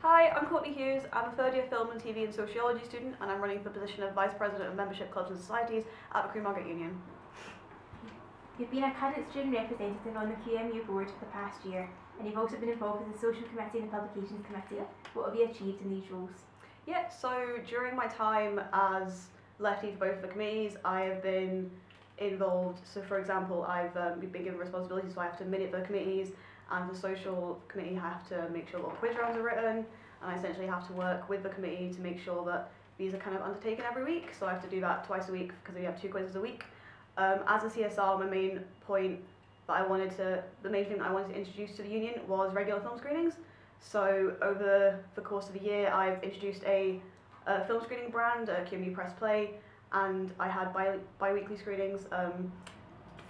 Hi, I'm Courtney Hughes. I'm a third year film and TV and sociology student, and I'm running for the position of Vice President of Membership Clubs and Societies at the Queen Union. You've been a current student representative on the QMU board for the past year, and you've also been involved with the Social Committee and the Publications Committee. What have you achieved in these roles? Yeah, so during my time as lefty for both of the committees, I have been involved. So for example, I've been given responsibilities, so I have to minute the committees, and the social committee I have to make sure all the quiz rounds are written, and I essentially have to work with the committee to make sure that these are kind of undertaken every week. So I have to do that twice a week because we have 2 quizzes a week. As a CSR, my main point the main thing that I wanted to introduce to the union was regular film screenings. So over the course of the year, I've introduced a film screening brand, QMU Press Play, and I had bi-weekly screenings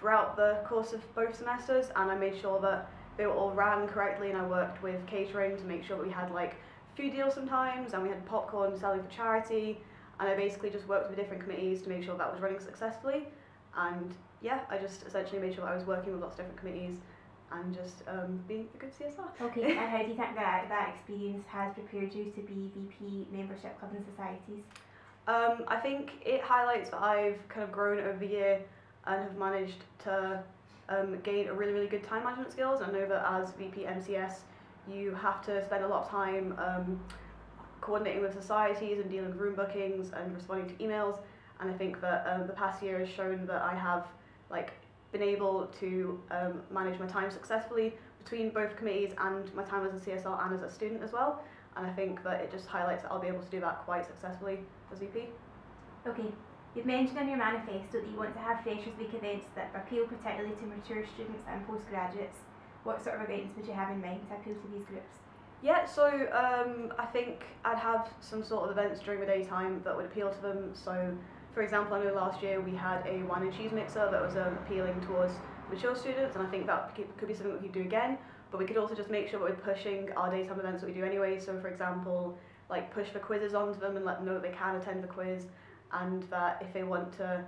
throughout the course of both semesters, and I made sure that they were all ran correctly, and I worked with catering to make sure that we had like food deals sometimes, and we had popcorn selling for charity, and I basically just worked with different committees to make sure that was running successfully. And yeah, I just essentially made sure that I was working with lots of different committees and just being a good CSR. Okay, and how do you think that experience has prepared you to be VP Membership Clubs and Societies? I think it highlights that I've kind of grown over the year and have managed to gain a really good time management skills. I know that as VP MCS you have to spend a lot of time coordinating with societies and dealing with room bookings and responding to emails, and I think that the past year has shown that I have been able to manage my time successfully between both committees and my time as a CSR and as a student as well, and I think that it just highlights that I'll be able to do that quite successfully as VP. Okay, you've mentioned in your manifesto that you want to have Freshers Week events that appeal particularly to mature students and postgraduates. What sort of events would you have in mind to appeal to these groups? Yeah, so I think I'd have some sort of events during the daytime that would appeal to them. So for example, I know last year we had a wine and cheese mixer that was appealing towards mature students, and I think that could be something that we could do again, but we could also just make sure that we're pushing our daytime events that we do anyway. So for example, push the quizzes onto them and let them know that they can attend the quiz, and that if they want to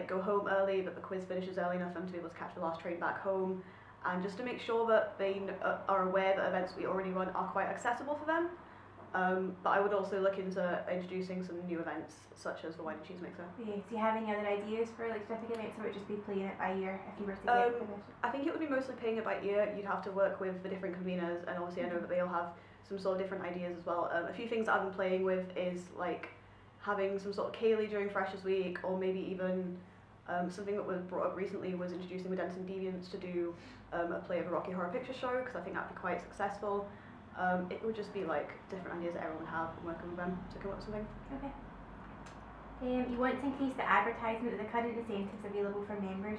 go home early, that the quiz finishes early enough for them to be able to catch the last train back home, and just to make sure that they are aware that events we already run are quite accessible for them. But I would also look into introducing some new events, such as the wine and cheese mixer. Yeah, do you have any other ideas for specific events, or would it just be playing it by ear if you were to get permission? I think it would be mostly playing it by ear. You'd have to work with the different conveners, and obviously I know that they all have some sort of different ideas as well. A few things that I've been playing with is having some sort of Kaylee during Freshers Week, or maybe even something that was brought up recently was introducing the Denton Deviants to do a play of a Rocky Horror Picture Show, because I think that'd be quite successful. It would just be different ideas that everyone would have and working with them to come up with something. Okay. You want to increase the advertisement of the current incentives available for members.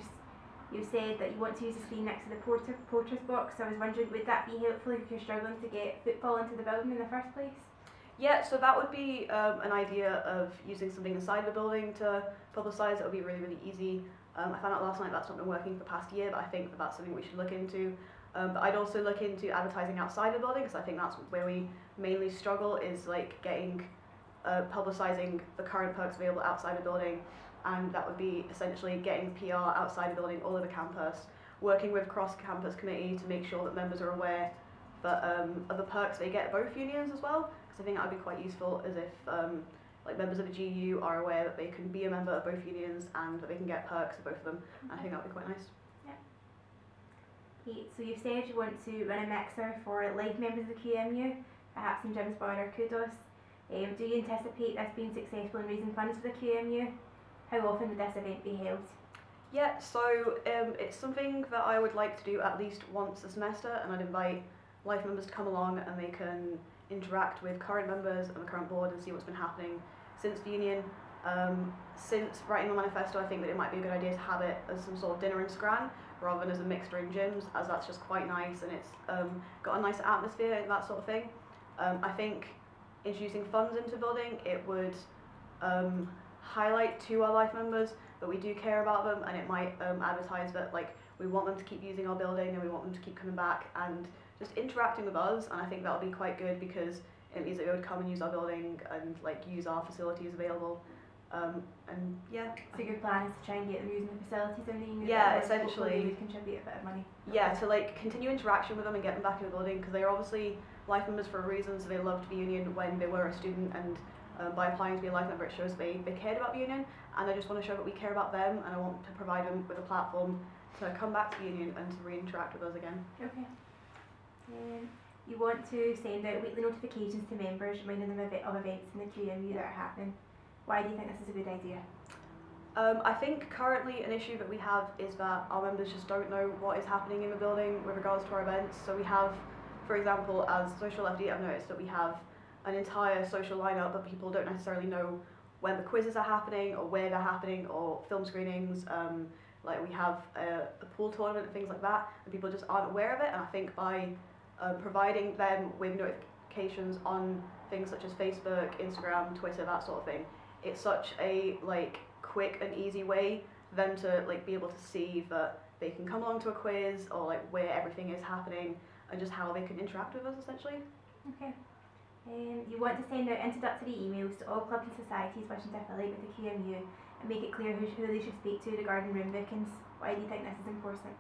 You said that you want to use the screen next to the porter's box. So I was wondering, would that be helpful if you're struggling to get footfall into the building in the first place? Yeah, so that would be an idea of using something inside the building to publicise. It would be really easy. I found out last night that's not been working for the past year, but I think that that's something we should look into. But I'd also look into advertising outside the building, because I think that's where we mainly struggle, is publicising the current perks available outside the building, and that would be essentially getting PR outside the building, all over campus, working with cross-campus committee to make sure that members are aware that of the perks they get at both unions as well, because I think that would be quite useful, as if members of the GU are aware that they can be a member of both unions and that they can get perks of both of them. I think that would be quite nice. So you've said you want to run a mixer for live members of the QMU, perhaps in Jim's Bar or Kudos. Do you anticipate this being successful in raising funds for the QMU? How often would this event be held? Yeah, so it's something that I would like to do at least once a semester, and I'd invite live members to come along and they can interact with current members and the current board and see what's been happening since the union. Since writing the manifesto, I think that it might be a good idea to have it as some sort of dinner and scran rather than as a mixer in gyms, as that's just quite nice and it's got a nice atmosphere and that sort of thing. I think introducing funds into the building, it would highlight to our life members that we do care about them, and it might advertise that we want them to keep using our building and we want them to keep coming back and just interacting with us, and I think that would be quite good because it means that they would come and use our building and use our facilities available. And yeah. So your plan is to try and get them using the facilities in the union? Yeah, essentially. They would contribute a bit of money. Yeah, to continue interaction with them and get them back in the building, because they're obviously life members for a reason, so they loved the union when they were a student, and by applying to be a life member it shows they cared about the union, and I just want to show that we care about them, and I want to provide them with a platform to come back to the union and to re-interact with us again. Okay. You want to send out weekly notifications to members reminding them of events in the QMU that are happening. Why do you think this is a good idea? I think currently an issue that we have is that our members just don't know what is happening in the building with regards to our events. So we have, for example, as Social Lefty, I've noticed that we have an entire social lineup, but people don't necessarily know when the quizzes are happening or where they're happening, or film screenings. Like we have a pool tournament and things like that, and people just aren't aware of it. And I think by providing them with notifications on things such as Facebook, Instagram, Twitter, that sort of thing, it's such a quick and easy way for them to be able to see that they can come along to a quiz, or where everything is happening, and just how they can interact with us essentially. Okay. You want to send out introductory emails to all clubs and societies wishing to affiliate with the QMU and make it clear who they should speak to regarding room bookings. Why do you think this is important?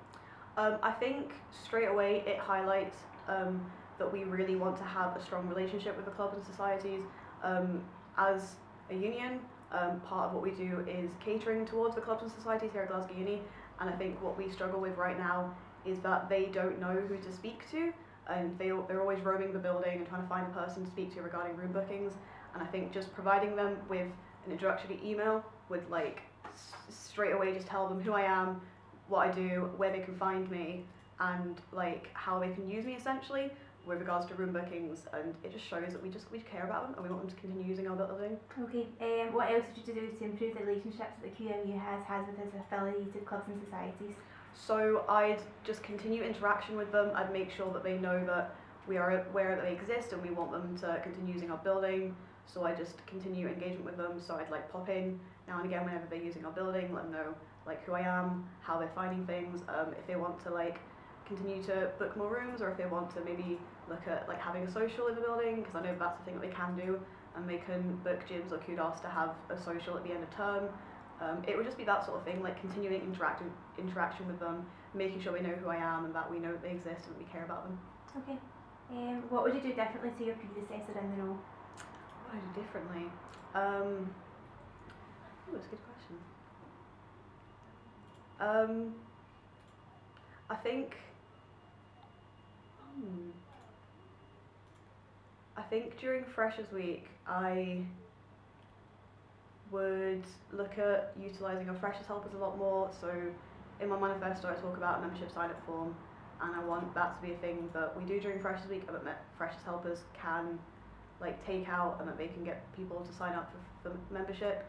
I think straight away it highlights that we really want to have a strong relationship with the clubs and societies. As a union, part of what we do is catering towards the clubs and societies here at Glasgow Uni, and I think what we struggle with right now is that they don't know who to speak to, and they're always roaming the building and trying to find a person to speak to regarding room bookings, and I think just providing them with an introductory email would straight away just tell them who I am, what I do, where they can find me, and how they can use me essentially with regards to room bookings, and it just shows that we care about them and we want them to continue using our building. Okay, what else would you do to improve the relationships that the QMU has with its affiliated clubs and societies? So I'd just continue interaction with them. I'd make sure that they know that we are aware that they exist and we want them to continue using our building. So I just continue engagement with them. So I'd pop in now and again whenever they're using our building, let them know who I am, how they're finding things, if they want to continue to book more rooms, or if they want to maybe look at having a social in the building, because I know that's the thing that they can do, and they can book gyms or kudos to have a social at the end of term. It would just be that sort of thing, continuing interaction with them, making sure they know who I am and that we know that they exist and that we care about them. Okay. What would you do differently to your predecessor in the role? What would I do differently? That's a good question. I think during Freshers Week I would look at utilising our Freshers helpers a lot more. So in my manifesto I talk about a membership sign up form, and I want that to be a thing that we do during Freshers Week, and that Freshers helpers can take out, and that they can get people to sign up for membership.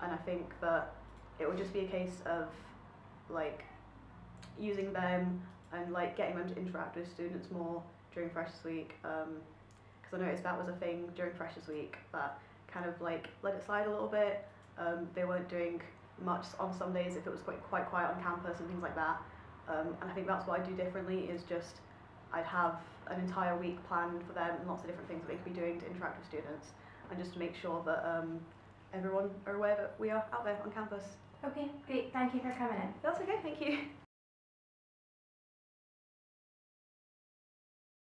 And I think that it would just be a case of using them and getting them to interact with students more during Freshers Week, because I noticed that was a thing during Freshers Week that kind of let it slide a little bit. They weren't doing much on some days if it was quite quiet on campus and things like that, and I think that's what I do differently, is just I'd have an entire week planned for them and lots of different things that they could be doing to interact with students, and just to make sure that everyone are aware that we are out there on campus. Okay, great, thank you for coming in. That's okay, thank you.